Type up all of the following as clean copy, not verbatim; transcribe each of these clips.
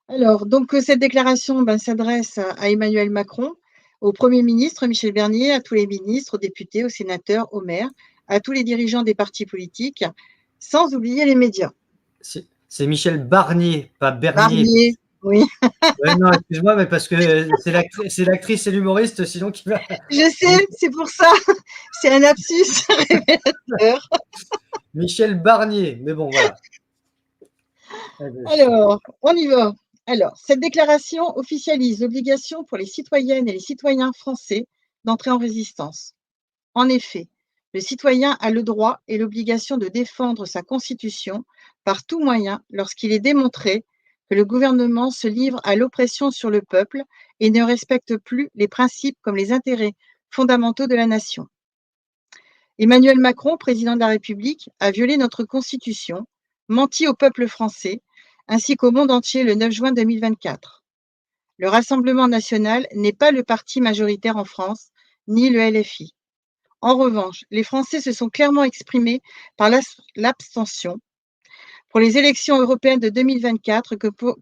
Alors, cette déclaration s'adresse à Emmanuel Macron, au Premier ministre Michel Barnier, à tous les ministres, aux députés, aux sénateurs, aux maires, à tous les dirigeants des partis politiques, sans oublier les médias. C'est Michel Barnier, pas Bernier. Barnier, oui, Ouais, non, excuse-moi, mais parce que c'est l'actrice et l'humoriste, sinon qui va. je sais, c'est pour ça, c'est un lapsus révélateur. Michel Barnier, mais bon, voilà. Alors, on y va. Alors, cette déclaration officialise l'obligation pour les citoyennes et les citoyens français d'entrer en résistance. En effet, le citoyen a le droit et l'obligation de défendre sa Constitution par tout moyen lorsqu'il est démontré que le gouvernement se livre à l'oppression sur le peuple et ne respecte plus les principes comme les intérêts fondamentaux de la nation. Emmanuel Macron, président de la République, a violé notre Constitution, menti au peuple français, ainsi qu'au monde entier le 9 juin 2024. Le Rassemblement national n'est pas le parti majoritaire en France, ni le LFI. En revanche, les Français se sont clairement exprimés par l'abstention pour les élections européennes de 2024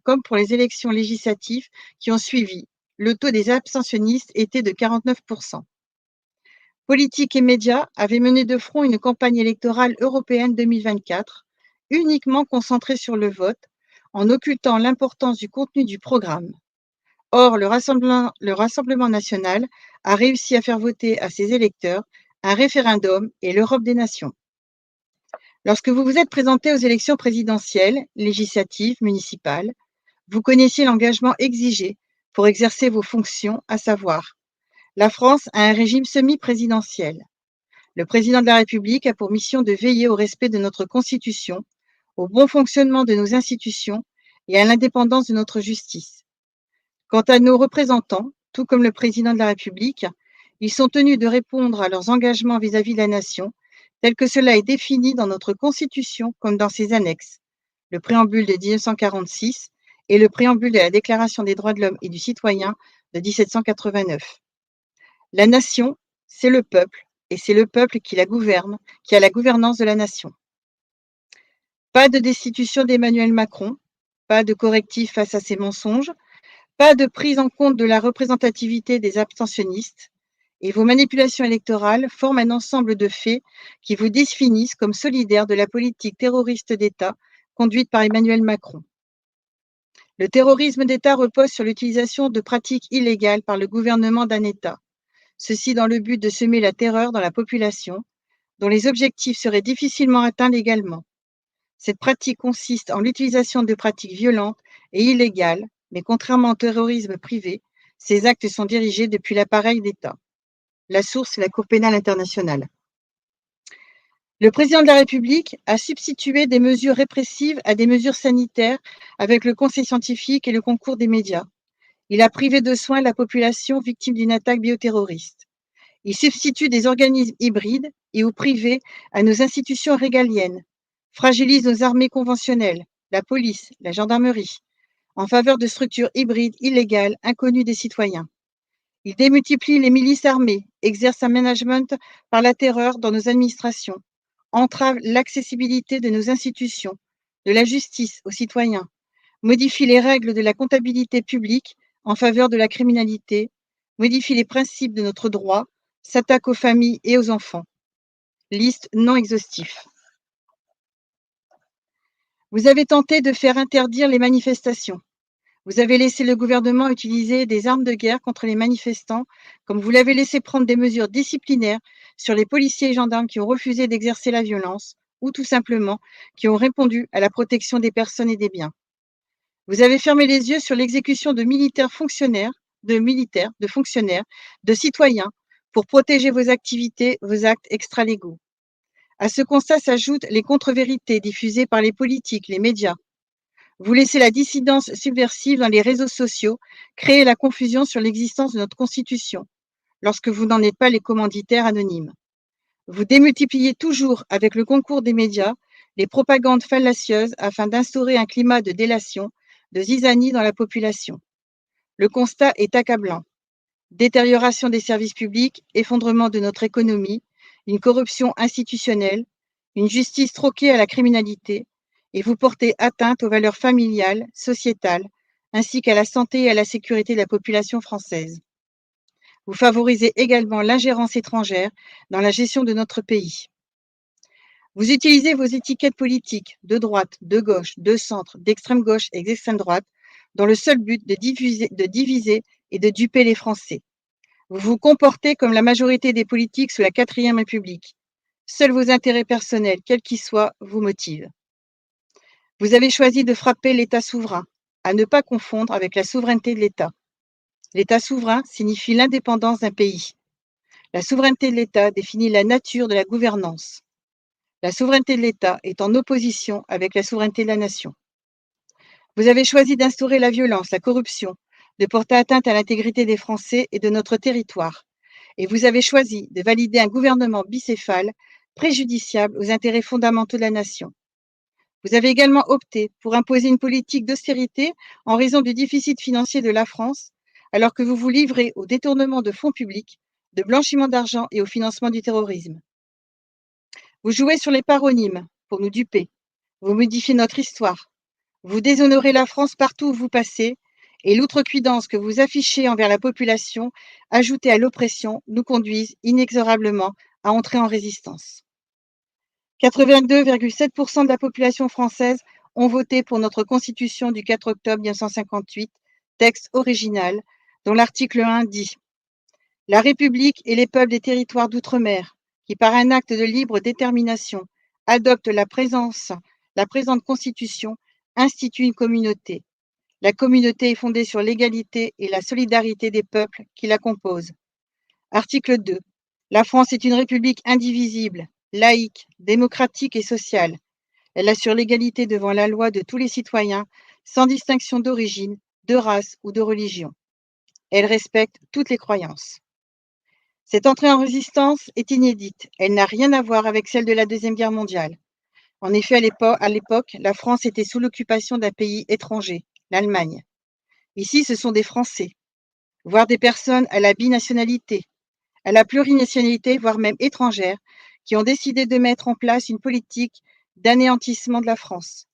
comme pour les élections législatives qui ont suivi. Le taux des abstentionnistes était de 49%. Politique et médias avaient mené de front une campagne électorale européenne 2024, uniquement concentrée sur le vote, en occultant l'importance du contenu du programme. Or, le Rassemblement national a réussi à faire voter à ses électeurs un référendum et l'Europe des nations. Lorsque vous vous êtes présenté aux élections présidentielles, législatives, municipales, vous connaissiez l'engagement exigé pour exercer vos fonctions, à savoir, la France a un régime semi-présidentiel. Le président de la République a pour mission de veiller au respect de notre Constitution, au bon fonctionnement de nos institutions et à l'indépendance de notre justice. Quant à nos représentants, tout comme le président de la République, ils sont tenus de répondre à leurs engagements vis-à-vis de la nation, tel que cela est défini dans notre Constitution comme dans ses annexes, le préambule de 1946 et le préambule de la Déclaration des droits de l'homme et du citoyen de 1789. La nation, c'est le peuple, et c'est le peuple qui la gouverne, qui a la gouvernance de la nation. Pas de destitution d'Emmanuel Macron, pas de correctif face à ces mensonges, pas de prise en compte de la représentativité des abstentionnistes, et vos manipulations électorales forment un ensemble de faits qui vous définissent comme solidaires de la politique terroriste d'État conduite par Emmanuel Macron. Le terrorisme d'État repose sur l'utilisation de pratiques illégales par le gouvernement d'un État, ceci dans le but de semer la terreur dans la population, dont les objectifs seraient difficilement atteints légalement. Cette pratique consiste en l'utilisation de pratiques violentes et illégales, mais contrairement au terrorisme privé, ces actes sont dirigés depuis l'appareil d'État. La source est la Cour pénale internationale. Le président de la République a substitué des mesures répressives à des mesures sanitaires avec le conseil scientifique et le concours des médias. Il a privé de soins la population victime d'une attaque bioterroriste. Il substitue des organismes hybrides et ou privés à nos institutions régaliennes, fragilise nos armées conventionnelles, la police, la gendarmerie, en faveur de structures hybrides illégales inconnues des citoyens. Il démultiplie les milices armées, exerce un management par la terreur dans nos administrations, entrave l'accessibilité de nos institutions, de la justice aux citoyens, modifie les règles de la comptabilité publique en faveur de la criminalité, modifie les principes de notre droit, s'attaque aux familles et aux enfants. Liste non exhaustive. Vous avez tenté de faire interdire les manifestations. Vous avez laissé le gouvernement utiliser des armes de guerre contre les manifestants, comme vous l'avez laissé prendre des mesures disciplinaires sur les policiers et gendarmes qui ont refusé d'exercer la violence, ou tout simplement qui ont répondu à la protection des personnes et des biens. Vous avez fermé les yeux sur l'exécution de fonctionnaires, de citoyens, pour protéger vos activités, vos actes extralégaux. À ce constat s'ajoutent les contre-vérités diffusées par les politiques, les médias. Vous laissez la dissidence subversive dans les réseaux sociaux créer la confusion sur l'existence de notre Constitution, lorsque vous n'en êtes pas les commanditaires anonymes. Vous démultipliez toujours, avec le concours des médias, les propagandes fallacieuses afin d'instaurer un climat de délation, de zizanie dans la population. Le constat est accablant. Détérioration des services publics, effondrement de notre économie, une corruption institutionnelle, une justice troquée à la criminalité, et vous portez atteinte aux valeurs familiales, sociétales, ainsi qu'à la santé et à la sécurité de la population française. Vous favorisez également l'ingérence étrangère dans la gestion de notre pays. Vous utilisez vos étiquettes politiques de droite, de gauche, de centre, d'extrême gauche et d'extrême droite dans le seul but de diviser et de duper les Français. Vous vous comportez comme la majorité des politiques sous la 4e République. Seuls vos intérêts personnels, quels qu'ils soient, vous motivent. Vous avez choisi de frapper l'État souverain, à ne pas confondre avec la souveraineté de l'État. L'État souverain signifie l'indépendance d'un pays. La souveraineté de l'État définit la nature de la gouvernance. La souveraineté de l'État est en opposition avec la souveraineté de la nation. Vous avez choisi d'instaurer la violence, la corruption, de porter atteinte à l'intégrité des Français et de notre territoire. Et vous avez choisi de valider un gouvernement bicéphale, préjudiciable aux intérêts fondamentaux de la nation. Vous avez également opté pour imposer une politique d'austérité en raison du déficit financier de la France, alors que vous vous livrez au détournement de fonds publics, de blanchiment d'argent et au financement du terrorisme. Vous jouez sur les paronymes pour nous duper. Vous modifiez notre histoire. Vous déshonorez la France partout où vous passez, et l'outrecuidance que vous affichez envers la population, ajoutée à l'oppression, nous conduisent inexorablement à entrer en résistance. 82,7% de la population française ont voté pour notre Constitution du 4 octobre 1958, texte original, dont l'article 1 dit « La République et les peuples des territoires d'outre-mer, qui par un acte de libre détermination adoptent la présente Constitution, instituent une communauté. La communauté est fondée sur l'égalité et la solidarité des peuples qui la composent. » Article 2. La France est une république indivisible, laïque, démocratique et sociale. Elle assure l'égalité devant la loi de tous les citoyens, sans distinction d'origine, de race ou de religion. Elle respecte toutes les croyances. Cette entrée en résistance est inédite. Elle n'a rien à voir avec celle de la Deuxième Guerre mondiale. En effet, à l'époque, la France était sous l'occupation d'un pays étranger, l'Allemagne. Ici, ce sont des Français, voire des personnes à la binationalité, à la plurinationalité, voire même étrangère, qui ont décidé de mettre en place une politique d'anéantissement de la France.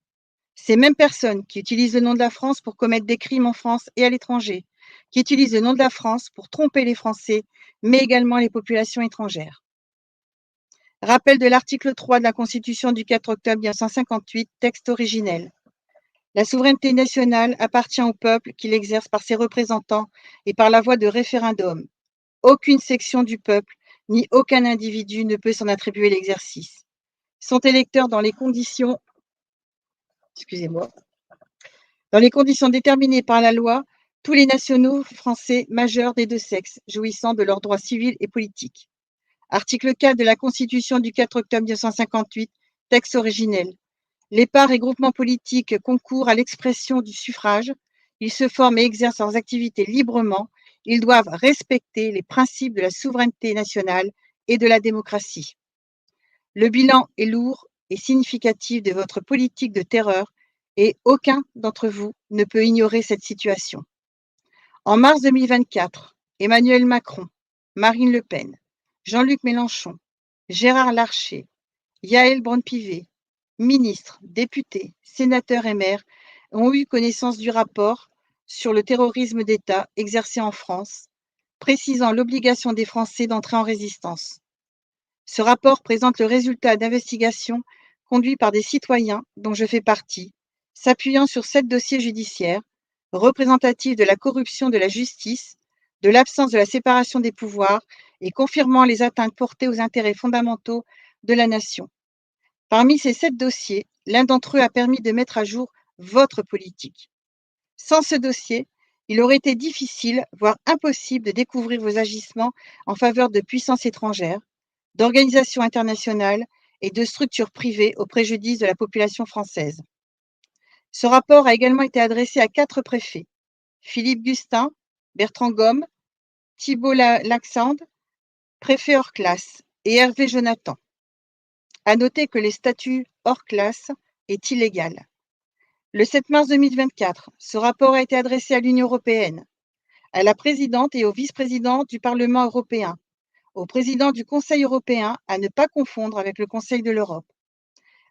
Ces mêmes personnes qui utilisent le nom de la France pour commettre des crimes en France et à l'étranger, qui utilisent le nom de la France pour tromper les Français, mais également les populations étrangères. Rappel de l'article 3 de la Constitution du 4 octobre 1958, texte originel. La souveraineté nationale appartient au peuple qui l'exerce par ses représentants et par la voie de référendum. Aucune section du peuple, ni aucun individu ne peut s'en attribuer l'exercice. Sont électeurs dans les conditions déterminées par la loi tous les nationaux français majeurs des deux sexes, jouissant de leurs droits civils et politiques. Article 4 de la Constitution du 4 octobre 1958, texte originel. Les parts et groupements politiques concourent à l'expression du suffrage. Ils se forment et exercent leurs activités librement. Ils doivent respecter les principes de la souveraineté nationale et de la démocratie. Le bilan est lourd et significatif de votre politique de terreur et aucun d'entre vous ne peut ignorer cette situation. En mars 2024, Emmanuel Macron, Marine Le Pen, Jean-Luc Mélenchon, Gérard Larcher, Yaël Braun-Pivet, ministres, députés, sénateurs et maires ont eu connaissance du rapport sur le terrorisme d'État exercé en France, précisant l'obligation des Français d'entrer en résistance. Ce rapport présente le résultat d'investigations conduites par des citoyens dont je fais partie, s'appuyant sur 7 dossiers judiciaires représentatifs de la corruption de la justice, de l'absence de la séparation des pouvoirs et confirmant les atteintes portées aux intérêts fondamentaux de la nation. Parmi ces 7 dossiers, l'un d'entre eux a permis de mettre à jour votre politique. Sans ce dossier, il aurait été difficile, voire impossible, de découvrir vos agissements en faveur de puissances étrangères, d'organisations internationales et de structures privées au préjudice de la population française. Ce rapport a également été adressé à 4 préfets, Philippe Gustin, Bertrand Gomme, Thibault Laxande, préfet hors classe, et Hervé Jonathan. À noter que les statuts hors classe est illégal. Le 7 mars 2024, ce rapport a été adressé à l'Union européenne, à la présidente et au vice-président du Parlement européen, au président du Conseil européen, à ne pas confondre avec le Conseil de l'Europe,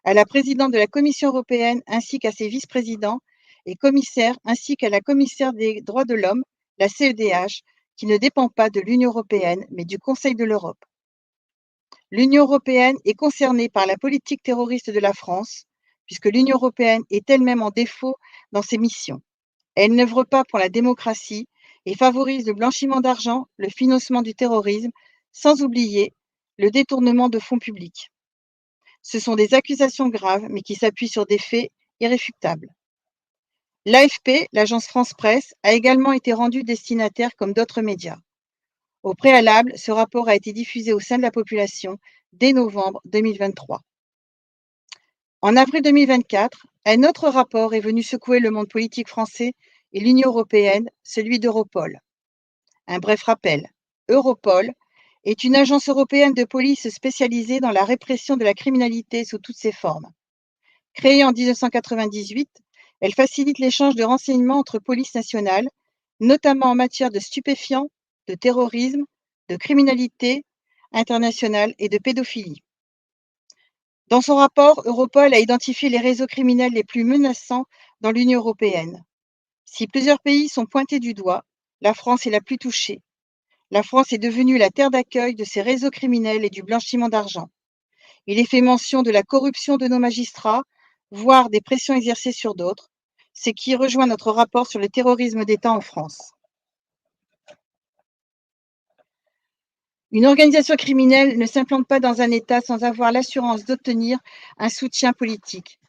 à la présidente de la Commission européenne ainsi qu'à ses vice-présidents et commissaire, ainsi qu'à la commissaire des droits de l'homme, la CEDH, qui ne dépend pas de l'Union européenne, mais du Conseil de l'Europe. L'Union européenne est concernée par la politique terroriste de la France, puisque l'Union européenne est elle-même en défaut dans ses missions. Elle n'œuvre pas pour la démocratie et favorise le blanchiment d'argent, le financement du terrorisme, sans oublier le détournement de fonds publics. Ce sont des accusations graves, mais qui s'appuient sur des faits irréfutables. L'AFP, l'agence France-Presse, a également été rendue destinataire comme d'autres médias. Au préalable, ce rapport a été diffusé au sein de la population dès novembre 2023. En avril 2024, un autre rapport est venu secouer le monde politique français et l'Union européenne, celui d'Europol. Un bref rappel, Europol est une agence européenne de police spécialisée dans la répression de la criminalité sous toutes ses formes. Créée en 1998, elle facilite l'échange de renseignements entre polices nationales, notamment en matière de stupéfiants, de terrorisme, de criminalité internationale et de pédophilie. Dans son rapport, Europol a identifié les réseaux criminels les plus menaçants dans l'Union européenne. Si plusieurs pays sont pointés du doigt, la France est la plus touchée. La France est devenue la terre d'accueil de ces réseaux criminels et du blanchiment d'argent. Il est fait mention de la corruption de nos magistrats, voire des pressions exercées sur d'autres, ce qui rejoint notre rapport sur le terrorisme d'État en France. Une organisation criminelle ne s'implante pas dans un État sans avoir l'assurance d'obtenir un soutien politique.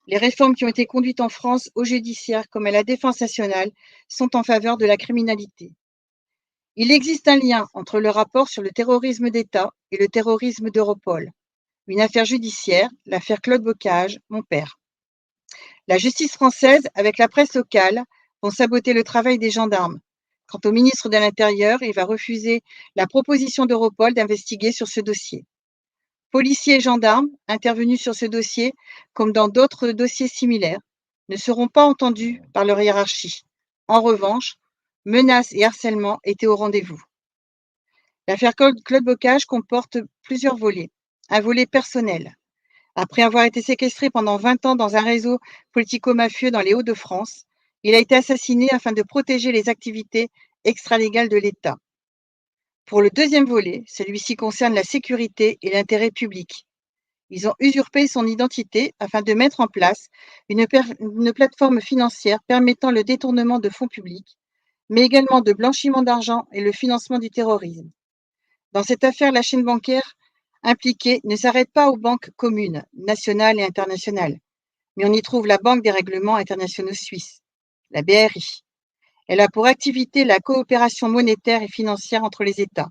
Les réformes qui ont été conduites en France au judiciaire comme à la défense nationale sont en faveur de la criminalité. Il existe un lien entre le rapport sur le terrorisme d'État et le terrorisme d'Europol. Une affaire judiciaire, l'affaire Claude Bocage, mon père. La justice française, avec la presse locale, vont saboter le travail des gendarmes. Quant au ministre de l'Intérieur, il va refuser la proposition d'Europol d'investiguer sur ce dossier. Policiers et gendarmes, intervenus sur ce dossier, comme dans d'autres dossiers similaires, ne seront pas entendus par leur hiérarchie. En revanche, menaces et harcèlement étaient au rendez-vous. L'affaire Claude Bocage comporte plusieurs volets. Un volet personnel. Après avoir été séquestré pendant 20 ans dans un réseau politico-mafieux dans les Hauts-de-France, il a été assassiné afin de protéger les activités extralégales de l'État. Pour le deuxième volet, celui-ci concerne la sécurité et l'intérêt public. Ils ont usurpé son identité afin de mettre en place une plateforme financière permettant le détournement de fonds publics, mais également de blanchiment d'argent et le financement du terrorisme. Dans cette affaire, la chaîne bancaire impliquée ne s'arrête pas aux banques communes, nationales et internationales, mais on y trouve la Banque des règlements internationaux suisses, la BRI. Elle a pour activité la coopération monétaire et financière entre les États.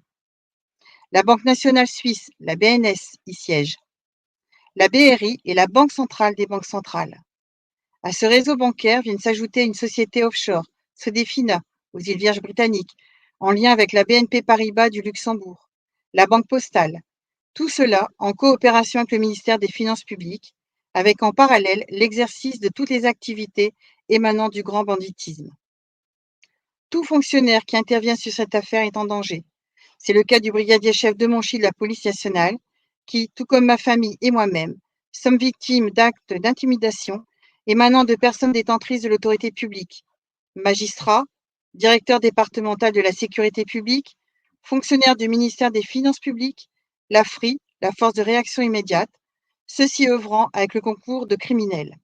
La Banque nationale suisse, la BNS, y siège. La BRI est la banque centrale des banques centrales. À ce réseau bancaire vient s'ajouter une société offshore, Sodefina, aux îles Vierges britanniques, en lien avec la BNP Paribas du Luxembourg, la Banque postale. Tout cela en coopération avec le ministère des Finances publiques, avec en parallèle l'exercice de toutes les activités émanant du grand banditisme. Tout fonctionnaire qui intervient sur cette affaire est en danger. C'est le cas du brigadier chef de Monchy de la police nationale, qui, tout comme ma famille et moi-même, sommes victimes d'actes d'intimidation émanant de personnes détentrices de l'autorité publique, magistrats, directeur départemental de la sécurité publique, fonctionnaires du ministère des Finances publiques, la FRI, la force de réaction immédiate, ceux-ci œuvrant avec le concours de criminels.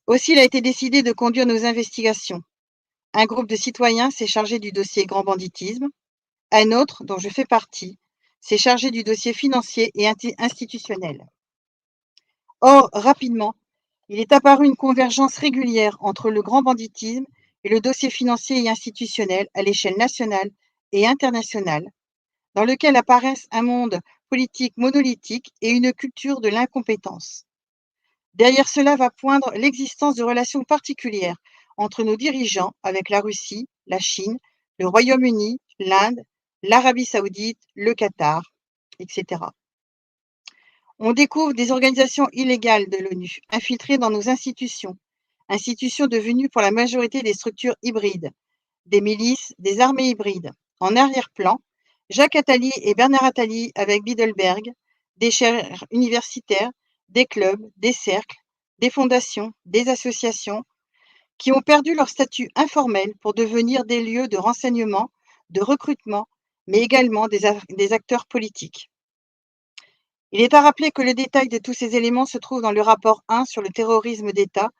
Aussi, il a été décidé de conduire nos investigations. Un groupe de citoyens s'est chargé du dossier grand banditisme. Un autre, dont je fais partie, s'est chargé du dossier financier et institutionnel. Or, rapidement, il est apparu une convergence régulière entre le grand banditisme et le dossier financier et institutionnel à l'échelle nationale et internationale, dans lequel apparaissent un monde politique monolithique et une culture de l'incompétence. Derrière cela va poindre l'existence de relations particulières entre nos dirigeants avec la Russie, la Chine, le Royaume-Uni, l'Inde, l'Arabie saoudite, le Qatar, etc. On découvre des organisations illégales de l'ONU, infiltrées dans nos institutions devenues pour la majorité des structures hybrides, des milices, des armées hybrides. En arrière-plan, Jacques Attali et Bernard Attali avec Bilderberg, des chaires universitaires, des clubs, des cercles, des fondations, des associations, qui ont perdu leur statut informel pour devenir des lieux de renseignement, de recrutement, mais également des acteurs politiques. Il est à rappeler que le détail de tous ces éléments se trouve dans le rapport 1 sur le terrorisme d'État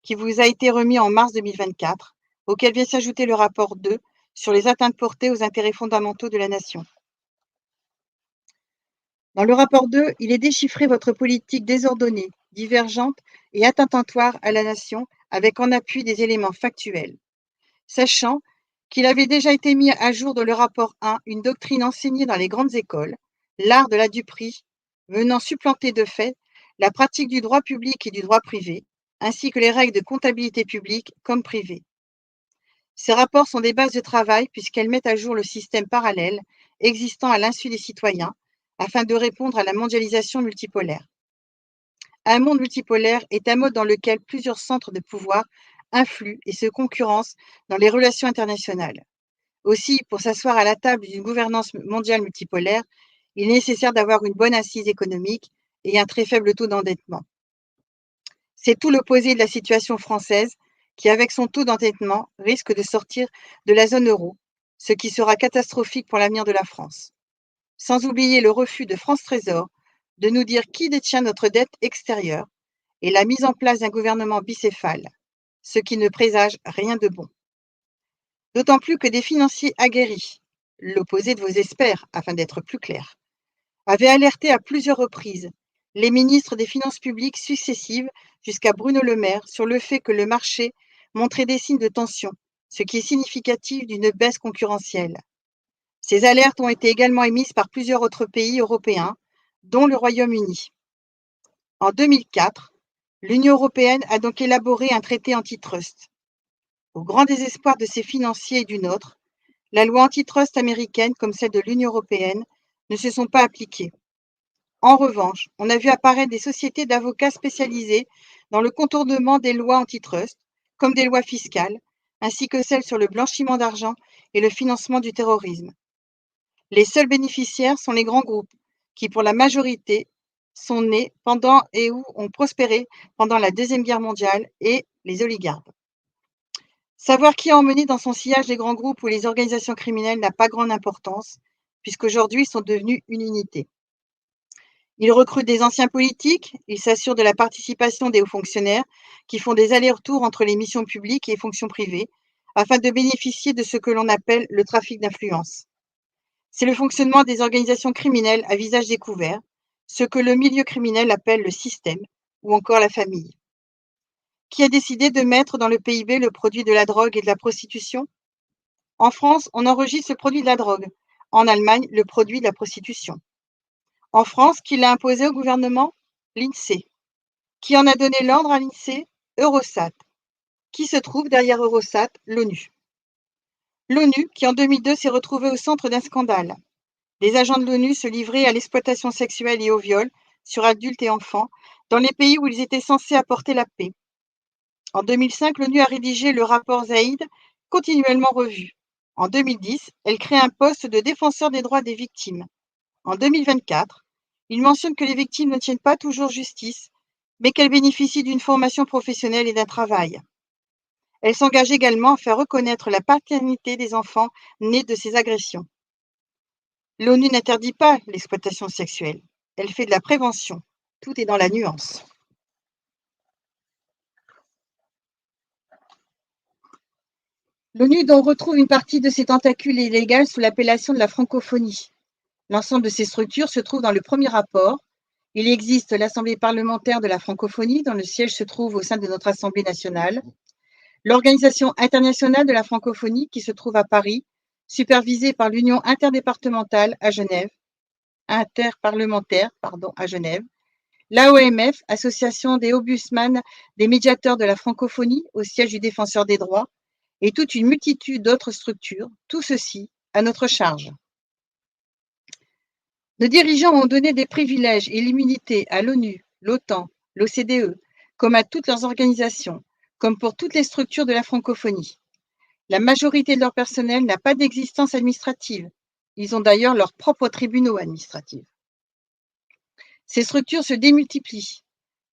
qui vous a été remis en mars 2024, auquel vient s'ajouter le rapport 2 sur les atteintes portées aux intérêts fondamentaux de la nation. Dans le rapport 2, il est déchiffré votre politique désordonnée, divergente et attentatoire à la nation avec en appui des éléments factuels. Sachant qu'il avait déjà été mis à jour dans le rapport 1 une doctrine enseignée dans les grandes écoles, l'art de la duperie, venant supplanter de fait la pratique du droit public et du droit privé, ainsi que les règles de comptabilité publique comme privée. Ces rapports sont des bases de travail puisqu'elles mettent à jour le système parallèle existant à l'insu des citoyens afin de répondre à la mondialisation multipolaire. Un monde multipolaire est un mode dans lequel plusieurs centres de pouvoir influent et se concurrencent dans les relations internationales. Aussi, pour s'asseoir à la table d'une gouvernance mondiale multipolaire, il est nécessaire d'avoir une bonne assise économique et un très faible taux d'endettement. C'est tout l'opposé de la situation française qui, avec son taux d'endettement, risque de sortir de la zone euro, ce qui sera catastrophique pour l'avenir de la France. Sans oublier le refus de France Trésor de nous dire qui détient notre dette extérieure et la mise en place d'un gouvernement bicéphale, ce qui ne présage rien de bon. D'autant plus que des financiers aguerris, l'opposé de vos experts afin d'être plus clair, avaient alerté à plusieurs reprises les ministres des Finances publiques successives jusqu'à Bruno Le Maire sur le fait que le marché montrait des signes de tension, ce qui est significatif d'une baisse concurrentielle. Ces alertes ont été également émises par plusieurs autres pays européens, dont le Royaume-Uni. En 2004, l'Union européenne a donc élaboré un traité antitrust. Au grand désespoir de ses financiers et du nôtre, la loi antitrust américaine comme celle de l'Union européenne ne se sont pas appliquées. En revanche, on a vu apparaître des sociétés d'avocats spécialisées dans le contournement des lois antitrust, comme des lois fiscales, ainsi que celles sur le blanchiment d'argent et le financement du terrorisme. Les seuls bénéficiaires sont les grands groupes, qui pour la majorité sont nés pendant et ou ont prospéré pendant la Deuxième Guerre mondiale, et les oligarques. Savoir qui a emmené dans son sillage les grands groupes ou les organisations criminelles n'a pas grande importance, puisqu'aujourd'hui ils sont devenus une unité. Ils recrutent des anciens politiques, ils s'assurent de la participation des hauts fonctionnaires qui font des allers-retours entre les missions publiques et les fonctions privées, afin de bénéficier de ce que l'on appelle le trafic d'influence. C'est le fonctionnement des organisations criminelles à visage découvert, ce que le milieu criminel appelle le système, ou encore la famille. Qui a décidé de mettre dans le PIB le produit de la drogue et de la prostitution? En France, on enregistre le produit de la drogue. En Allemagne, le produit de la prostitution. En France, qui l'a imposé au gouvernement? L'INSEE. Qui en a donné l'ordre à l'INSEE? Eurostat. Qui se trouve derrière Eurostat? L'ONU. L'ONU, qui en 2002 s'est retrouvée au centre d'un scandale. Des agents de l'ONU se livraient à l'exploitation sexuelle et au viol sur adultes et enfants dans les pays où ils étaient censés apporter la paix. En 2005, l'ONU a rédigé le rapport Zaïd, continuellement revu. En 2010, elle crée un poste de défenseur des droits des victimes. En 2024, il mentionne que les victimes ne tiennent pas toujours justice, mais qu'elles bénéficient d'une formation professionnelle et d'un travail. Elle s'engage également à faire reconnaître la paternité des enfants nés de ces agressions. L'ONU n'interdit pas l'exploitation sexuelle, elle fait de la prévention. Tout est dans la nuance. L'ONU donc retrouve une partie de ses tentacules illégales sous l'appellation de la francophonie. L'ensemble de ces structures se trouve dans le premier rapport. Il existe l'Assemblée parlementaire de la francophonie, dont le siège se trouve au sein de notre Assemblée nationale. L'Organisation internationale de la francophonie, qui se trouve à Paris, supervisée par l'Union interparlementaire à Genève. L'AOMF, Association des ombudsman des médiateurs de la francophonie, au siège du Défenseur des droits, et toute une multitude d'autres structures, tout ceci à notre charge. Nos dirigeants ont donné des privilèges et l'immunité à l'ONU, l'OTAN, l'OCDE, comme à toutes leurs organisations, comme pour toutes les structures de la francophonie. La majorité de leur personnel n'a pas d'existence administrative. Ils ont d'ailleurs leurs propres tribunaux administratifs. Ces structures se démultiplient.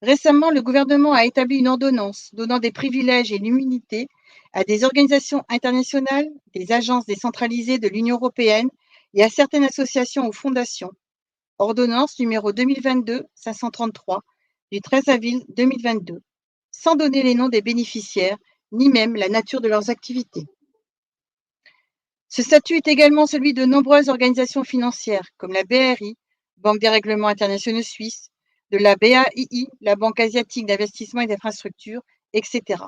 Récemment, le gouvernement a établi une ordonnance donnant des privilèges et l'immunité à des organisations internationales, des agences décentralisées de l'Union européenne et à certaines associations ou fondations. Ordonnance numéro 2022-533 du 13 avril 2022, sans donner les noms des bénéficiaires ni même la nature de leurs activités. Ce statut est également celui de nombreuses organisations financières comme la BRI, Banque des règlements internationaux suisse, de la BAII, la Banque asiatique d'investissement et d'infrastructure, etc.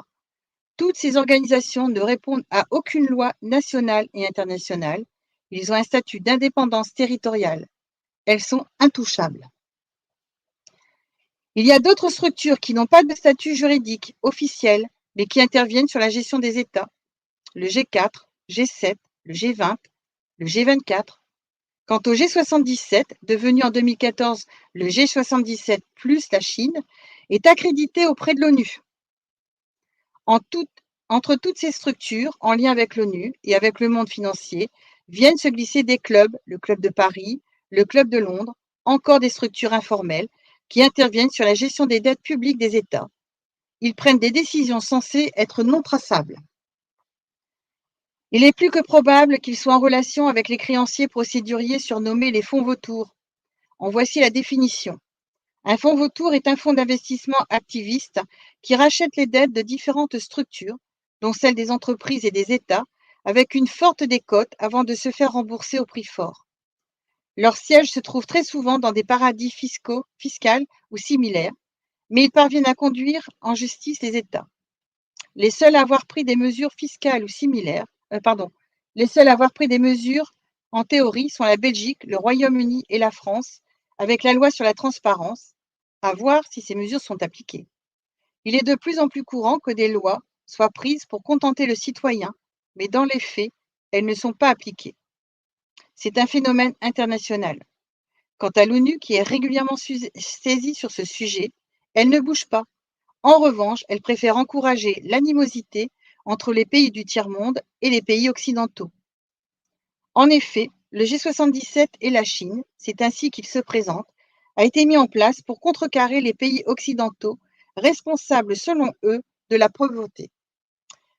Toutes ces organisations ne répondent à aucune loi nationale et internationale. Ils ont un statut d'indépendance territoriale. Elles sont intouchables. Il y a d'autres structures qui n'ont pas de statut juridique officiel, mais qui interviennent sur la gestion des États. Le G4, G7, le G20, le G24. Quant au G77, devenu en 2014 le G77 plus la Chine, est accrédité auprès de l'ONU. Entre toutes ces structures, en lien avec l'ONU et avec le monde financier, viennent se glisser des clubs, le Club de Paris, le Club de Londres, encore des structures informelles qui interviennent sur la gestion des dettes publiques des États. Ils prennent des décisions censées être non traçables. Il est plus que probable qu'ils soient en relation avec les créanciers procéduriers surnommés les fonds vautours. En voici la définition. Un fonds vautour est un fonds d'investissement activiste qui rachète les dettes de différentes structures, dont celles des entreprises et des États, avec une forte décote avant de se faire rembourser au prix fort. Leur siège se trouve très souvent dans des paradis fiscaux ou similaires, mais ils parviennent à conduire en justice les États. Les seuls à avoir pris des mesures fiscales ou similaires, les seuls à avoir pris des mesures en théorie sont la Belgique, le Royaume-Uni et la France, avec la loi sur la transparence, à voir si ces mesures sont appliquées. Il est de plus en plus courant que des lois soient prises pour contenter le citoyen, mais dans les faits, elles ne sont pas appliquées. C'est un phénomène international. Quant à l'ONU, qui est régulièrement saisie sur ce sujet, elle ne bouge pas. En revanche, elle préfère encourager l'animosité entre les pays du tiers-monde et les pays occidentaux. En effet, le G77 et la Chine, c'est ainsi qu'il se présente, a été mis en place pour contrecarrer les pays occidentaux responsables, selon eux, de la pauvreté.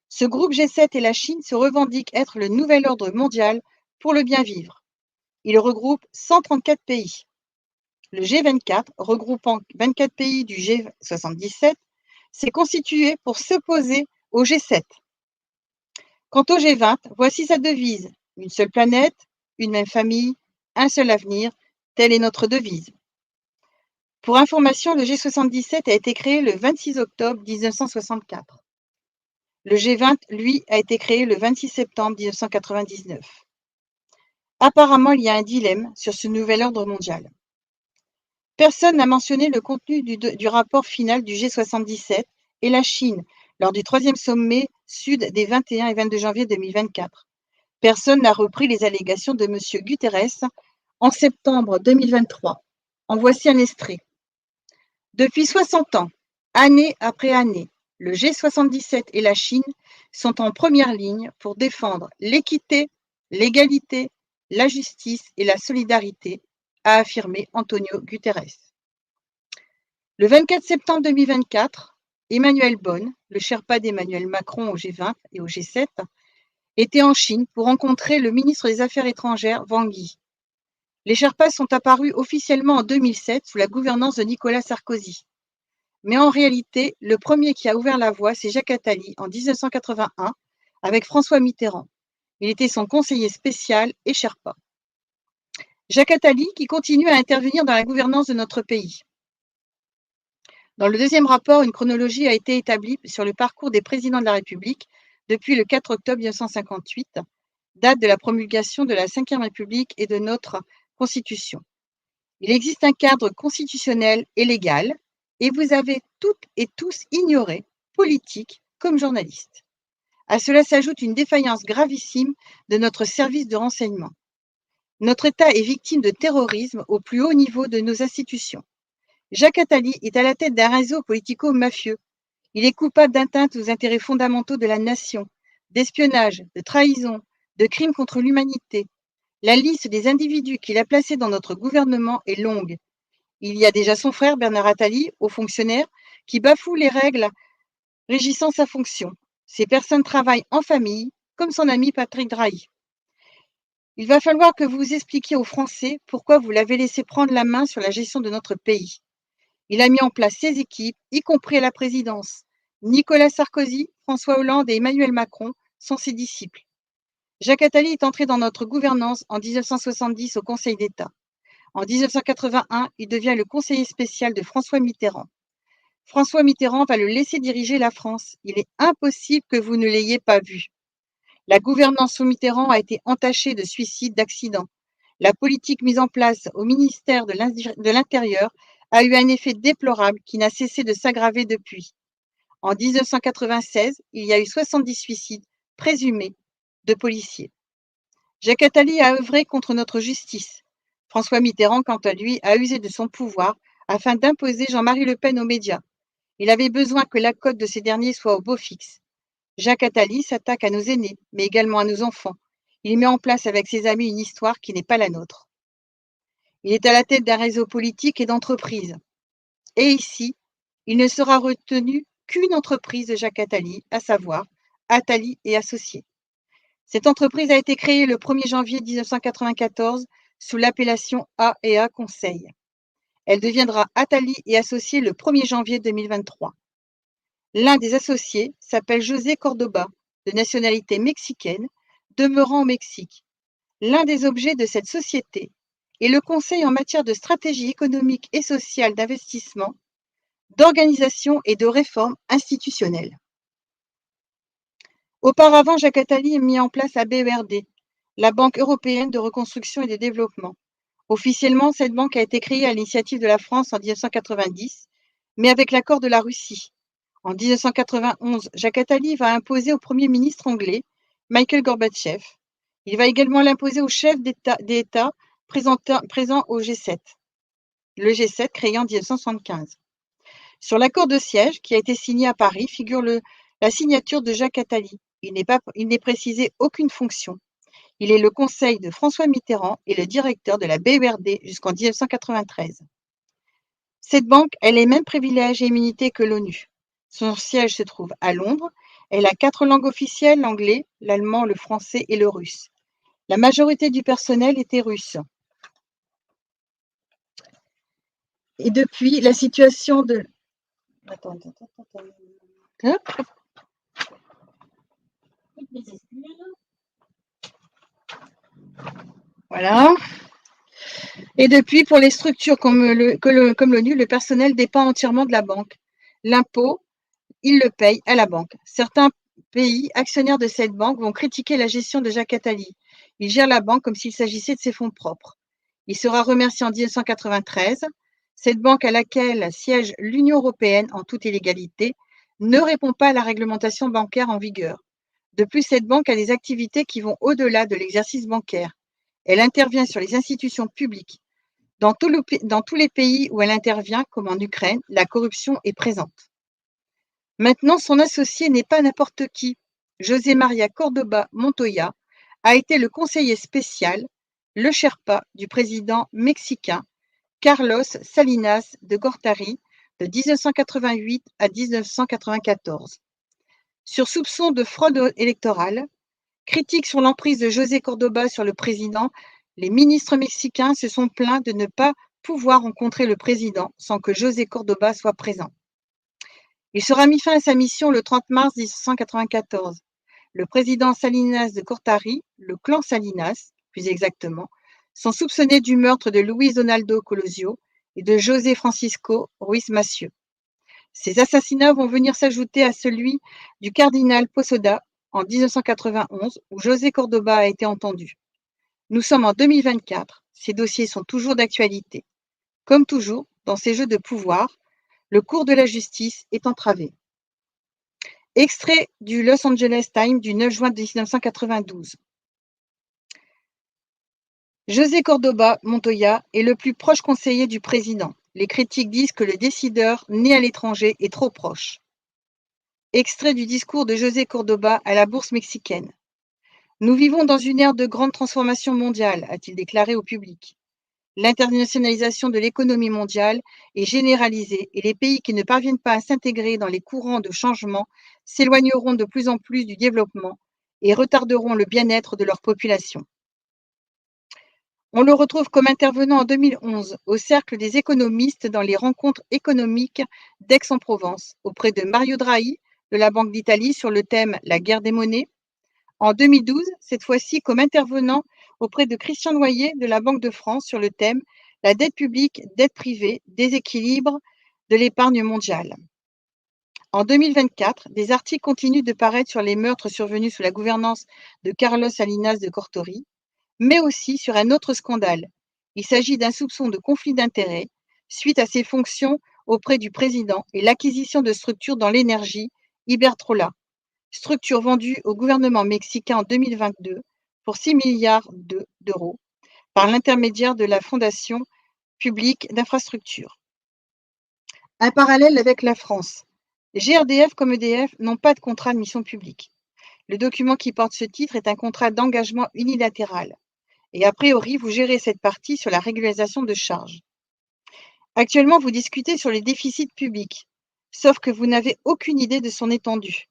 Ce groupe G7 et la Chine se revendiquent être le nouvel ordre mondial pour le bien vivre. Il regroupe 134 pays. Le G24, regroupant 24 pays du G77, s'est constitué pour s'opposer au G7. Quant au G20, voici sa devise. Une seule planète, une même famille, un seul avenir, telle est notre devise. Pour information, le G77 a été créé le 26 octobre 1964. Le G20, lui, a été créé le 26 septembre 1999. Apparemment, il y a un dilemme sur ce nouvel ordre mondial. Personne n'a mentionné le contenu du rapport final du G77 et la Chine lors du 3e sommet Sud des 21 et 22 janvier 2024. Personne n'a repris les allégations de M. Guterres en septembre 2023. En voici un extrait. Depuis 60 ans, année après année, le G77 et la Chine sont en première ligne pour défendre l'équité, l'égalité, la justice et la solidarité, a affirmé Antonio Guterres. Le 24 septembre 2024, Emmanuel Bonne, le Sherpa d'Emmanuel Macron au G20 et au G7, était en Chine pour rencontrer le ministre des Affaires étrangères, Wang Yi. Les Sherpas sont apparus officiellement en 2007 sous la gouvernance de Nicolas Sarkozy. Mais en réalité, le premier qui a ouvert la voie, c'est Jacques Attali en 1981 avec François Mitterrand. Il était son conseiller spécial et Sherpa. Jacques Attali qui continue à intervenir dans la gouvernance de notre pays. Dans le deuxième rapport, une chronologie a été établie sur le parcours des présidents de la République depuis le 4 octobre 1958, date de la promulgation de la Ve République et de notre Constitution. Il existe un cadre constitutionnel et légal, et vous avez toutes et tous ignoré, politiques comme journalistes. À cela s'ajoute une défaillance gravissime de notre service de renseignement. Notre État est victime de terrorisme au plus haut niveau de nos institutions. Jacques Attali est à la tête d'un réseau politico-mafieux. Il est coupable d'atteinte aux intérêts fondamentaux de la nation, d'espionnage, de trahison, de crimes contre l'humanité. La liste des individus qu'il a placés dans notre gouvernement est longue. Il y a déjà son frère, Bernard Attali, haut fonctionnaire, qui bafoue les règles régissant sa fonction. Ces personnes travaillent en famille, comme son ami Patrick Drahi. Il va falloir que vous expliquiez aux Français pourquoi vous l'avez laissé prendre la main sur la gestion de notre pays. Il a mis en place ses équipes, y compris à la présidence. Nicolas Sarkozy, François Hollande et Emmanuel Macron sont ses disciples. Jacques Attali est entré dans notre gouvernance en 1970 au Conseil d'État. En 1981, il devient le conseiller spécial de François Mitterrand. François Mitterrand va le laisser diriger la France. Il est impossible que vous ne l'ayez pas vu. La gouvernance sous Mitterrand a été entachée de suicides, d'accidents. La politique mise en place au ministère de l'Intérieur a eu un effet déplorable qui n'a cessé de s'aggraver depuis. En 1996, il y a eu 70 suicides présumés de policiers. Jacques Attali a œuvré contre notre justice. François Mitterrand, quant à lui, a usé de son pouvoir afin d'imposer Jean-Marie Le Pen aux médias. Il avait besoin que la cote de ces derniers soit au beau fixe. Jacques Attali s'attaque à nos aînés, mais également à nos enfants. Il met en place avec ses amis une histoire qui n'est pas la nôtre. Il est à la tête d'un réseau politique et d'entreprises. Et ici, il ne sera retenu qu'une entreprise de Jacques Attali, à savoir Attali et Associés. Cette entreprise a été créée le 1er janvier 1994 sous l'appellation A&A Conseil. Elle deviendra Attali et Associés le 1er janvier 2023. L'un des associés s'appelle José Cordoba, de nationalité mexicaine, demeurant au Mexique. L'un des objets de cette société est le conseil en matière de stratégie économique et sociale d'investissement, d'organisation et de réforme institutionnelle. Auparavant, Jacques Attali a mis en place la BERD, la Banque européenne de reconstruction et de développement. Officiellement, cette banque a été créée à l'initiative de la France en 1990, mais avec l'accord de la Russie. En 1991, Jacques Attali va imposer au Premier ministre anglais, Michael Gorbatchev. Il va également l'imposer aux chefs d'État présents au G7, le G7 créé en 1975. Sur l'accord de siège qui a été signé à Paris figure la signature de Jacques Attali. Il n'est précisé aucune fonction. Il est le conseil de François Mitterrand et le directeur de la BERD jusqu'en 1993. Cette banque a les mêmes privilèges et immunités que l'ONU. Son siège se trouve à Londres. Elle a 4 langues officielles, l'anglais, l'allemand, le français et le russe. La majorité du personnel était russe. Et depuis, la situation de... Voilà. Et depuis, pour les structures comme l'ONU, le personnel dépend entièrement de la banque. L'impôt, il le paye à la banque. Certains pays actionnaires de cette banque vont critiquer la gestion de Jacques Attali. Il gère la banque comme s'il s'agissait de ses fonds propres. Il sera remercié en 1993. Cette banque à laquelle siège l'Union européenne en toute illégalité ne répond pas à la réglementation bancaire en vigueur. De plus, cette banque a des activités qui vont au-delà de l'exercice bancaire. Elle intervient sur les institutions publiques. Dans tous les pays où elle intervient, comme en Ukraine, la corruption est présente. Maintenant, son associé n'est pas n'importe qui. José María Córdoba Montoya a été le conseiller spécial, le Sherpa du président mexicain Carlos Salinas de Gortari de 1988 à 1994. Sur soupçon de fraude électorale, critique sur l'emprise de José Cordoba sur le président, les ministres mexicains se sont plaints de ne pas pouvoir rencontrer le président sans que José Cordoba soit présent. Il sera mis fin à sa mission le 30 mars 1994. Le président Salinas de Gortari, le clan Salinas, plus exactement, sont soupçonnés du meurtre de Luis Donaldo Colosio et de José Francisco Ruiz Massieu. Ces assassinats vont venir s'ajouter à celui du cardinal Posadas en 1991, où José Cordoba a été entendu. Nous sommes en 2024, ces dossiers sont toujours d'actualité. Comme toujours, dans ces jeux de pouvoir, le cours de la justice est entravé. Extrait du Los Angeles Times du 9 juin 1992. José Cordoba Montoya est le plus proche conseiller du président. Les critiques disent que le décideur né à l'étranger est trop proche. Extrait du discours de José Cordoba à la bourse mexicaine. Nous vivons dans une ère de grande transformation mondiale, a-t-il déclaré au public. L'internationalisation de l'économie mondiale est généralisée et les pays qui ne parviennent pas à s'intégrer dans les courants de changement s'éloigneront de plus en plus du développement et retarderont le bien-être de leur population. On le retrouve comme intervenant en 2011 au Cercle des économistes dans les rencontres économiques d'Aix-en-Provence, auprès de Mario Draghi de la Banque d'Italie sur le thème « La guerre des monnaies ». En 2012, cette fois-ci comme intervenant auprès de Christian Noyer de la Banque de France sur le thème « La dette publique, dette privée, déséquilibre de l'épargne mondiale ». En 2024, des articles continuent de paraître sur les meurtres survenus sous la gouvernance de Carlos Salinas de Gortari, mais aussi sur un autre scandale. Il s'agit d'un soupçon de conflit d'intérêts suite à ses fonctions auprès du président et l'acquisition de structures dans l'énergie, Iberdrola, structure vendue au gouvernement mexicain en 2022 pour 6 milliards d'euros par l'intermédiaire de la Fondation publique d'infrastructure. Un parallèle avec la France. GRDF comme EDF n'ont pas de contrat de mission publique. Le document qui porte ce titre est un contrat d'engagement unilatéral. Et a priori, vous gérez cette partie sur la régularisation de charges. Actuellement, vous discutez sur les déficits publics, sauf que vous n'avez aucune idée de son étendue.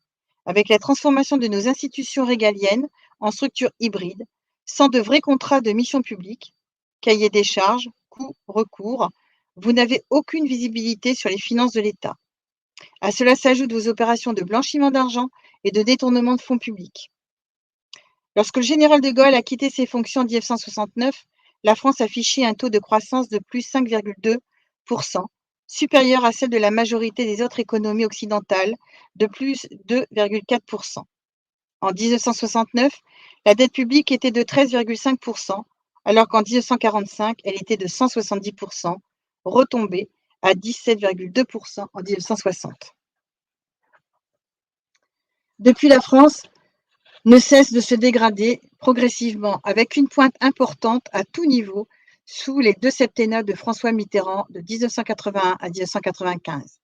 Avec la transformation de nos institutions régaliennes en structures hybrides, sans de vrais contrats de mission publique, cahier des charges, coûts, recours, vous n'avez aucune visibilité sur les finances de l'État. À cela s'ajoutent vos opérations de blanchiment d'argent et de détournement de fonds publics. Lorsque le général de Gaulle a quitté ses fonctions en 1969, la France affichait un taux de croissance de plus 5,2%, supérieur à celle de la majorité des autres économies occidentales, de plus 2,4%. En 1969, la dette publique était de 13,5%, alors qu'en 1945, elle était de 170%, retombée à 17,2% en 1960. Depuis, la France ne cesse de se dégrader progressivement, avec une pointe importante à tout niveau sous les deux septennats de François Mitterrand de 1981 à 1995.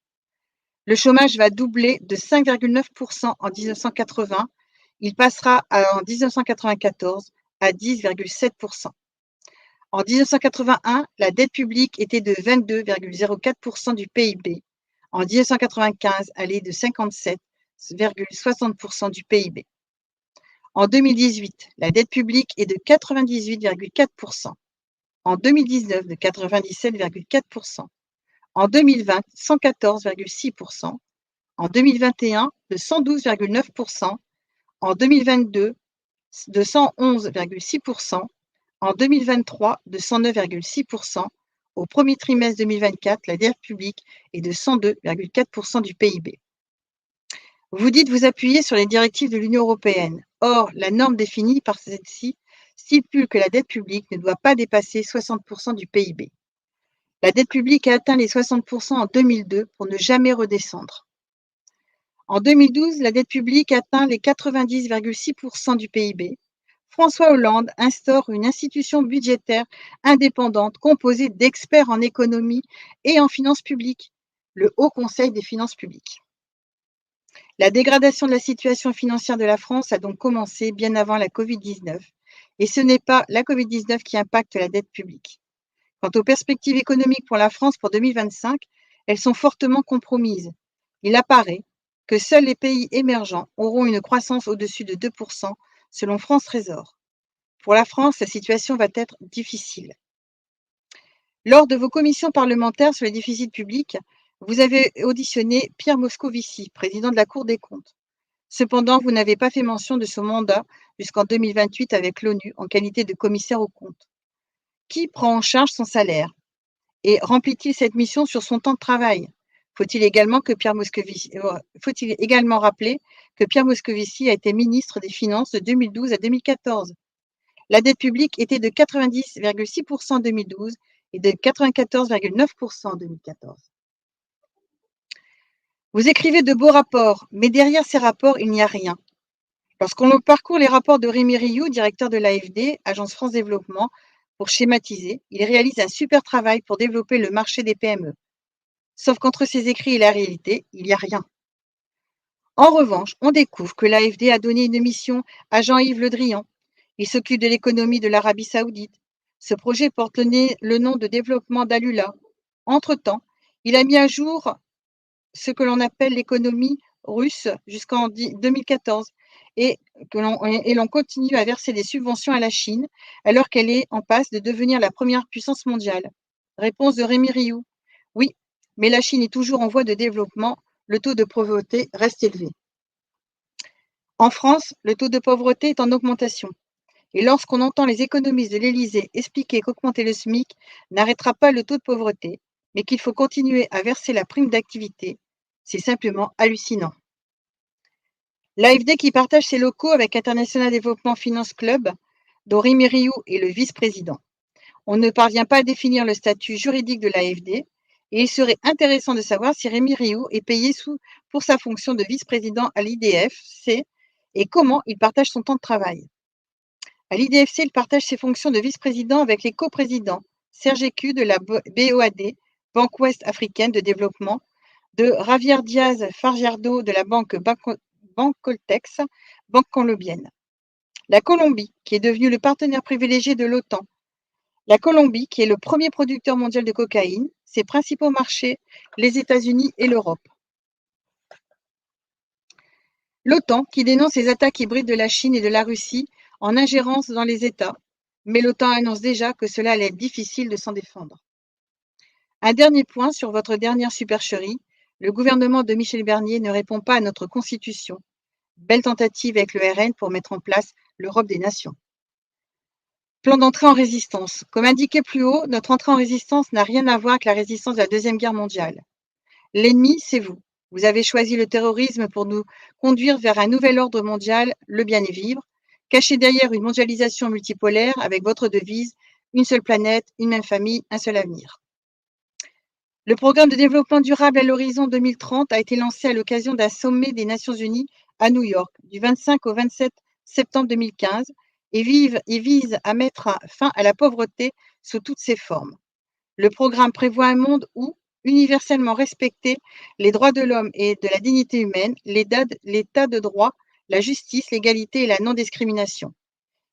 Le chômage va doubler de 5,9% en 1980, il passera en 1994 à 10,7%. En 1981, la dette publique était de 22,04% du PIB. En 1995, elle est de 57,60% du PIB. En 2018, la dette publique est de 98,4%. En 2019, de 97,4%. En 2020, 114,6%. En 2021, de 112,9%. En 2022, de 111,6%. En 2023, de 109,6%. Au premier trimestre 2024, la dette publique est de 102,4% du PIB. Vous dites vous appuyer sur les directives de l'Union européenne. Or, la norme définie par celle-ci stipule que la dette publique ne doit pas dépasser 60% du PIB. La dette publique a atteint les 60% en 2002 pour ne jamais redescendre. En 2012, la dette publique atteint les 90,6% du PIB. François Hollande instaure une institution budgétaire indépendante composée d'experts en économie et en finances publiques, le Haut Conseil des finances publiques. La dégradation de la situation financière de la France a donc commencé bien avant la Covid-19, et ce n'est pas la Covid-19 qui impacte la dette publique. Quant aux perspectives économiques pour la France pour 2025, elles sont fortement compromises. Il apparaît que seuls les pays émergents auront une croissance au-dessus de 2%, selon France Trésor. Pour la France, la situation va être difficile. Lors de vos commissions parlementaires sur les déficits publics, vous avez auditionné Pierre Moscovici, président de la Cour des comptes. Cependant, vous n'avez pas fait mention de son mandat jusqu'en 2028 avec l'ONU en qualité de commissaire aux comptes. Qui prend en charge son salaire et remplit-il cette mission sur son temps de travail? Faut-il également rappeler que Pierre Moscovici a été ministre des Finances de 2012 à 2014? La dette publique était de 90,6% en 2012 et de 94,9% en 2014. Vous écrivez de beaux rapports, mais derrière ces rapports, il n'y a rien. Lorsqu'on parcourt les rapports de Rémi Rioux, directeur de l'AFD, Agence France Développement, pour schématiser, il réalise un super travail pour développer le marché des PME. Sauf qu'entre ses écrits et la réalité, il n'y a rien. En revanche, on découvre que l'AFD a donné une mission à Jean-Yves Le Drian. Il s'occupe de l'économie de l'Arabie Saoudite, Ce projet porte le nom de développement d'Alula. Entre-temps, il a mis à jour ce que l'on appelle l'économie russe jusqu'en 2014 et l'on continue à verser des subventions à la Chine alors qu'elle est en passe de devenir la première puissance mondiale. Réponse de Rémi Rioux. Oui, mais la Chine est toujours en voie de développement, le taux de pauvreté reste élevé. En France, le taux de pauvreté est en augmentation. Et lorsqu'on entend les économistes de l'Élysée expliquer qu'augmenter le SMIC n'arrêtera pas le taux de pauvreté, mais qu'il faut continuer à verser la prime d'activité, c'est simplement hallucinant. L'AFD qui partage ses locaux avec International Development Finance Club, dont Rémi Rioux est le vice-président. On ne parvient pas à définir le statut juridique de l'AFD et il serait intéressant de savoir si Rémi Rioux est payé pour sa fonction de vice-président à l'IDFC et comment il partage son temps de travail. À l'IDFC, il partage ses fonctions de vice-président avec les coprésidents Serge Écu de la BOAD, Banque Ouest Africaine de Développement, de Javier Diaz Fargerdo de la Banque Coltex, Banque colombienne. La Colombie, qui est devenue le partenaire privilégié de l'OTAN. La Colombie, qui est le premier producteur mondial de cocaïne, ses principaux marchés, les États-Unis et l'Europe. L'OTAN, qui dénonce les attaques hybrides de la Chine et de la Russie en ingérence dans les États, mais l'OTAN annonce déjà que cela allait être difficile de s'en défendre. Un dernier point sur votre dernière supercherie, le gouvernement de Michel Barnier ne répond pas à notre Constitution. Belle tentative avec le RN pour mettre en place l'Europe des nations. Plan d'entrée en résistance. Comme indiqué plus haut, notre entrée en résistance n'a rien à voir avec la résistance de la Deuxième Guerre mondiale. L'ennemi, c'est vous. Vous avez choisi le terrorisme pour nous conduire vers un nouvel ordre mondial, le bien et vivre, caché derrière une mondialisation multipolaire avec votre devise, une seule planète, une même famille, un seul avenir. Le programme de développement durable à l'horizon 2030 a été lancé à l'occasion d'un sommet des Nations Unies à New York du 25 au 27 septembre 2015 et vise à mettre fin à la pauvreté sous toutes ses formes. Le programme prévoit un monde où, universellement respectés, les droits de l'homme et de la dignité humaine, l'état de droit, la justice, l'égalité et la non-discrimination.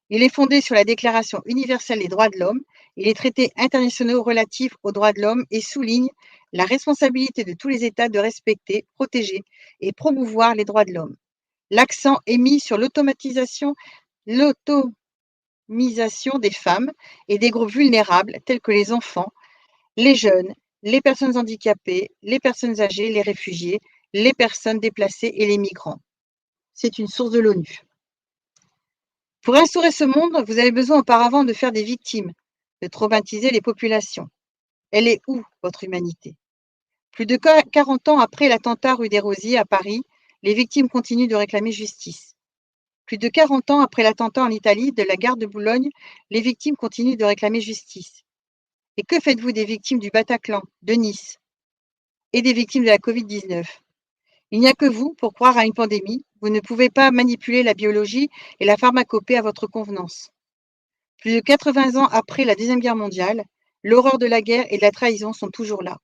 Il est fondé sur la Déclaration universelle des droits de l'homme et les traités internationaux relatifs aux droits de l'homme et souligne la responsabilité de tous les États de respecter, protéger et promouvoir les droits de l'homme. L'accent est mis sur l'automisation des femmes et des groupes vulnérables tels que les enfants, les jeunes, les personnes handicapées, les personnes âgées, les réfugiés, les personnes déplacées et les migrants. C'est une source de l'ONU. Pour instaurer ce monde, vous avez besoin auparavant de faire des victimes, de traumatiser les populations. Elle est où, votre humanité? Plus de 40 ans après l'attentat rue des Rosiers à Paris, les victimes continuent de réclamer justice. Plus de 40 ans après l'attentat en Italie de la gare de Boulogne, les victimes continuent de réclamer justice. Et que faites-vous des victimes du Bataclan, de Nice et des victimes de la Covid-19? Il n'y a que vous pour croire à une pandémie. Vous ne pouvez pas manipuler la biologie et la pharmacopée à votre convenance. Plus de 80 ans après la Deuxième Guerre mondiale, l'horreur de la guerre et de la trahison sont toujours là.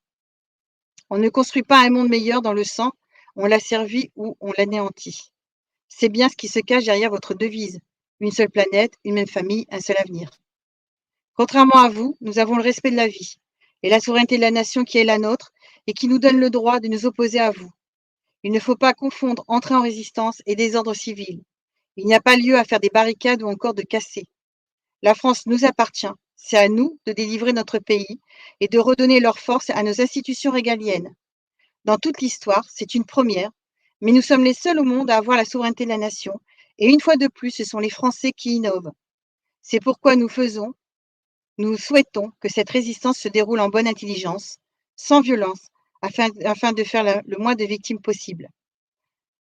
On ne construit pas un monde meilleur dans le sang, on l'a servi ou on l'anéantit. C'est bien ce qui se cache derrière votre devise. Une seule planète, une même famille, un seul avenir. Contrairement à vous, nous avons le respect de la vie et la souveraineté de la nation qui est la nôtre et qui nous donne le droit de nous opposer à vous. Il ne faut pas confondre entrée en résistance et désordre civil. Il n'y a pas lieu à faire des barricades ou encore de casser. La France nous appartient. C'est à nous de délivrer notre pays et de redonner leur force à nos institutions régaliennes. Dans toute l'histoire, c'est une première, mais nous sommes les seuls au monde à avoir la souveraineté de la nation et une fois de plus, ce sont les Français qui innovent. C'est pourquoi nous souhaitons que cette résistance se déroule en bonne intelligence, sans violence, afin de faire le moins de victimes possible.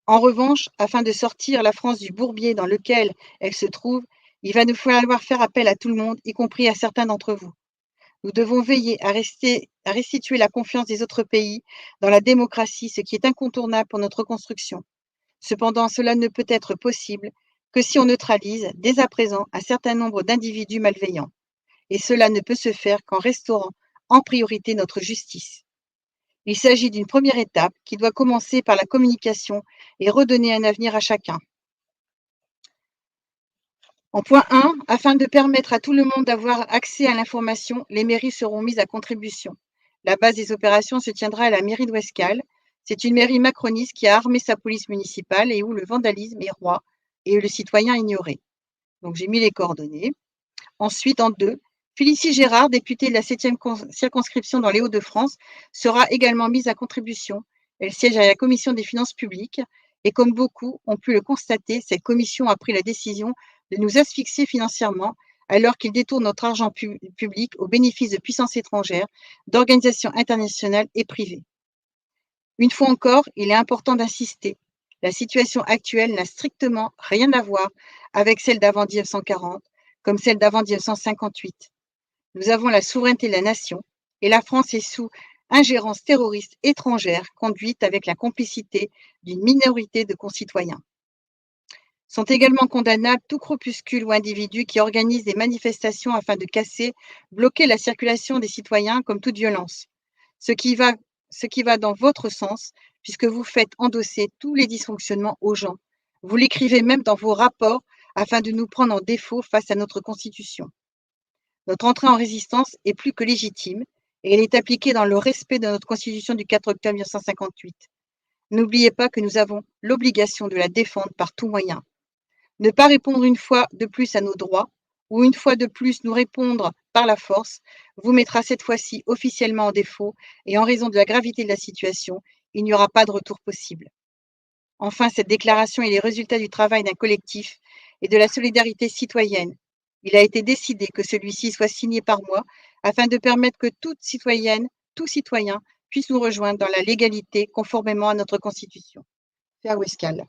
En revanche, afin de sortir la France du bourbier dans lequel elle se trouve, il va nous falloir faire appel à tout le monde, y compris à certains d'entre vous. Nous devons veiller à restituer la confiance des autres pays dans la démocratie, ce qui est incontournable pour notre construction. Cependant, cela ne peut être possible que si on neutralise dès à présent un certain nombre d'individus malveillants. Et cela ne peut se faire qu'en restaurant en priorité notre justice. Il s'agit d'une première étape qui doit commencer par la communication et redonner un avenir à chacun. En point 1, afin de permettre à tout le monde d'avoir accès à l'information, les mairies seront mises à contribution. La base des opérations se tiendra à la mairie d'Ouescal. C'est une mairie macroniste qui a armé sa police municipale et où le vandalisme est roi et le citoyen ignoré. Donc j'ai mis les coordonnées. Ensuite, en 2, Félicie Gérard, députée de la 7e circonscription dans les Hauts-de-France, sera également mise à contribution. Elle siège à la commission des finances publiques et comme beaucoup ont pu le constater, cette commission a pris la décision de nous asphyxier financièrement alors qu'ils détournent notre argent public au bénéfice de puissances étrangères, d'organisations internationales et privées. Une fois encore, il est important d'insister. La situation actuelle n'a strictement rien à voir avec celle d'avant 1940, comme celle d'avant 1958. Nous avons la souveraineté de la nation et la France est sous ingérence terroriste étrangère conduite avec la complicité d'une minorité de concitoyens. Sont également condamnables tout groupuscule ou individu qui organise des manifestations afin de casser, bloquer la circulation des citoyens comme toute violence. Ce qui va dans votre sens, puisque vous faites endosser tous les dysfonctionnements aux gens. Vous l'écrivez même dans vos rapports afin de nous prendre en défaut face à notre Constitution. Notre entrée en résistance est plus que légitime et elle est appliquée dans le respect de notre Constitution du 4 octobre 1958. N'oubliez pas que nous avons l'obligation de la défendre par tous moyens. Ne pas répondre une fois de plus à nos droits ou une fois de plus nous répondre par la force vous mettra cette fois-ci officiellement en défaut et en raison de la gravité de la situation, il n'y aura pas de retour possible. Enfin, cette déclaration est le résultat du travail d'un collectif et de la solidarité citoyenne. Il a été décidé que celui-ci soit signé par moi afin de permettre que toute citoyenne, tout citoyen puisse nous rejoindre dans la légalité conformément à notre Constitution. Faire Ouescal.